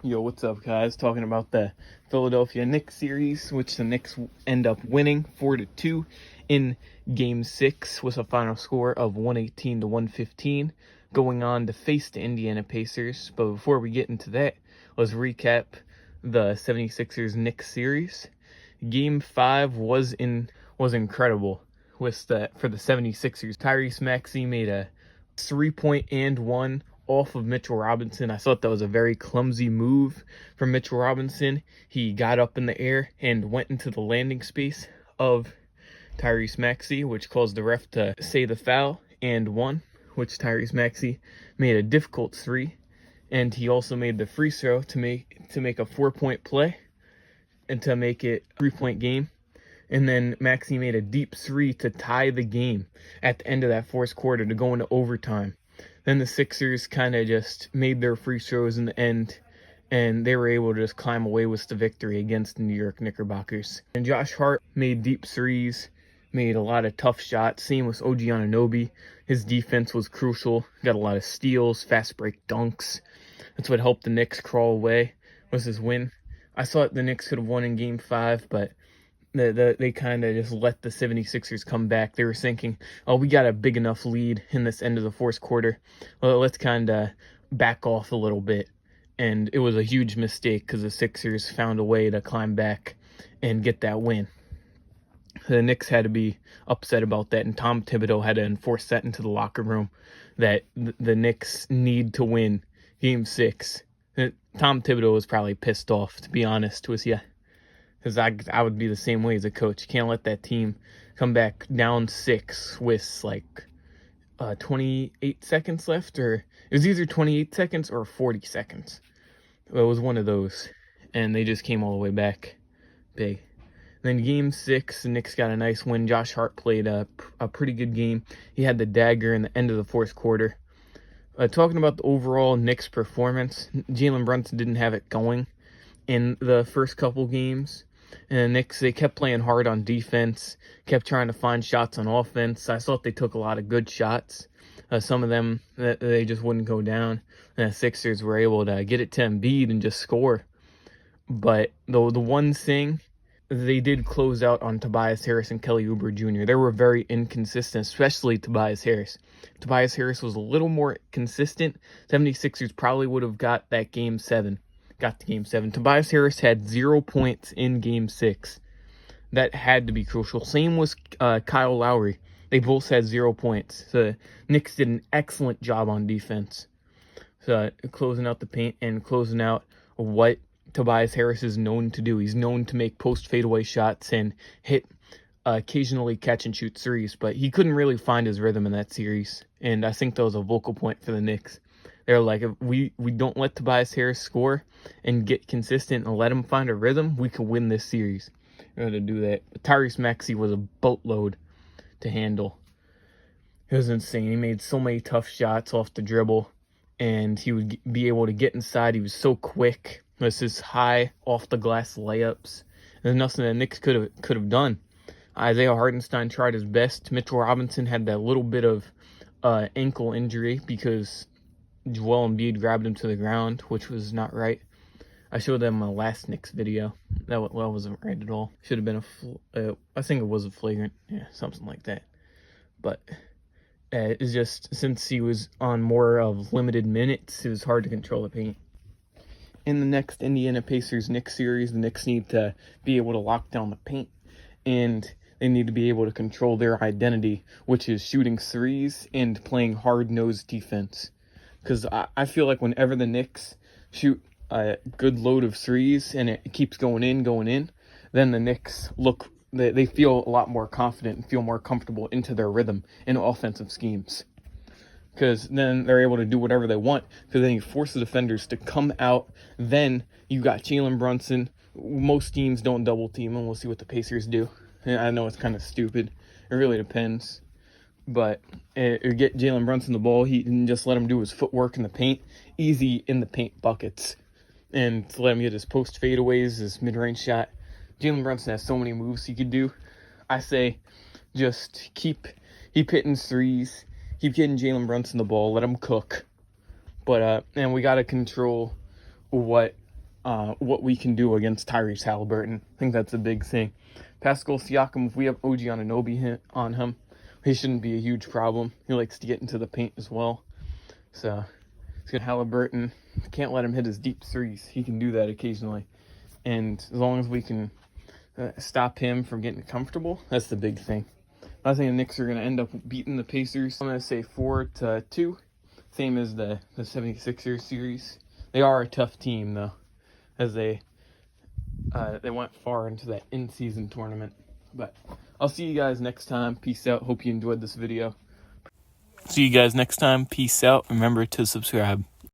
Yo, what's up, guys? Talking about the Philadelphia Knicks series, which the Knicks end up winning 4-2 in Game 6 with a final score of 118 to 115, going on to face the Indiana Pacers. But before we get into that, let's recap the 76ers Knicks series. Game 5 was incredible for the 76ers. Tyrese Maxey made a 3-point and one off of Mitchell Robinson. I thought that was a very clumsy move from Mitchell Robinson. He got up in the air and went into the landing space of Tyrese Maxey, which caused the ref to say the foul and one, which Tyrese Maxey made a difficult three. And he also made the free throw to make a 4-point play and to make it a 3-point game. And then Maxey made a deep three to tie the game at the end of that fourth quarter to go into overtime. Then the Sixers kind of just made their free throws in the end, and they were able to just climb away with the victory against the New York Knickerbockers. And Josh Hart made deep threes, made a lot of tough shots. Same with OG Anunoby. His defense was crucial. Got a lot of steals, fast break dunks. That's what helped the Knicks crawl away, was his win. I thought the Knicks could have won in Game 5, but they kind of just let the 76ers come back. They were thinking, oh, we got a big enough lead in this end of the fourth quarter. Well, let's kind of back off a little bit. And it was a huge mistake because the Sixers found a way to climb back and get that win. The Knicks had to be upset about that, and Tom Thibodeau had to enforce that into the locker room that the Knicks need to win Game 6. Tom Thibodeau was probably pissed off, to be honest with you. Because I would be the same way as a coach. You can't let that team come back down 6 with 28 seconds left. Or it was either 28 seconds or 40 seconds. It was one of those. And they just came all the way back big. Then Game 6, the Knicks got a nice win. Josh Hart played a pretty good game. He had the dagger in the end of the fourth quarter. Talking about the overall Knicks performance, Jalen Brunson didn't have it going in the first couple games. And the Knicks, they kept playing hard on defense, kept trying to find shots on offense. I thought they took a lot of good shots. Some of them, they just wouldn't go down. And the Sixers were able to get it to Embiid and just score. But the one thing, they did close out on Tobias Harris and Kelly Oubre Jr. They were very inconsistent, especially Tobias Harris. Tobias Harris was a little more consistent. 76ers probably would have got that Game 7. Got to Game 7. Tobias Harris had 0 points in Game 6. That had to be crucial. Same was Kyle Lowry. They both had 0 points. So Knicks did an excellent job on defense. So closing out the paint and closing out what Tobias Harris is known to do. He's known to make post fadeaway shots and hit occasionally catch and shoot threes, but he couldn't really find his rhythm in that series. And I think that was a vocal point for the Knicks. They're like, if we don't let Tobias Harris score and get consistent and let him find a rhythm, we can win this series. We're going to do that. Tyrese Maxey was a boatload to handle. It was insane. He made so many tough shots off the dribble, and he would be able to get inside. He was so quick. It was his high off-the-glass layups. There's nothing that Knicks could have done. Isaiah Hartenstein tried his best. Mitchell Robinson had that little bit of ankle injury because Joel Embiid grabbed him to the ground, which was not right. I showed them my last Knicks video. That wasn't right at all. Should have been I think it was a flagrant. Yeah, something like that. But it's just, since he was on more of limited minutes, it was hard to control the paint. In the next Indiana Pacers Knicks series, the Knicks need to be able to lock down the paint. And they need to be able to control their identity, which is shooting threes and playing hard-nosed defense. Because I feel like whenever the Knicks shoot a good load of threes and it keeps going in, then the Knicks they feel a lot more confident and feel more comfortable into their rhythm in offensive schemes. Because then they're able to do whatever they want, because then you force the defenders to come out. Then you got Jalen Brunson. Most teams don't double team, and we'll see what the Pacers do. And I know it's kind of stupid. It really depends. But get Jalen Brunson the ball, he can just let him do his footwork in the paint, easy in the paint buckets, and to let him get his post fadeaways, his mid-range shot. Jalen Brunson has so many moves he could do. I say just keep hitting threes, keep getting Jalen Brunson the ball, let him cook. But and we got to control what what we can do against Tyrese Halliburton. I think that's a big thing. Pascal Siakam, if we have OG Anunoby on him, he shouldn't be a huge problem. He likes to get into the paint as well. So it's good. Halliburton, can't let him hit his deep threes. He can do that occasionally. And as long as we can stop him from getting comfortable, that's the big thing. I think the Knicks are going to end up beating the Pacers. I'm going to say 4-2, same as the 76ers series. They are a tough team, though, as they went far into that in-season tournament. But I'll see you guys next time. Peace out. Hope you enjoyed this video. See you guys next time. Peace out. Remember to subscribe.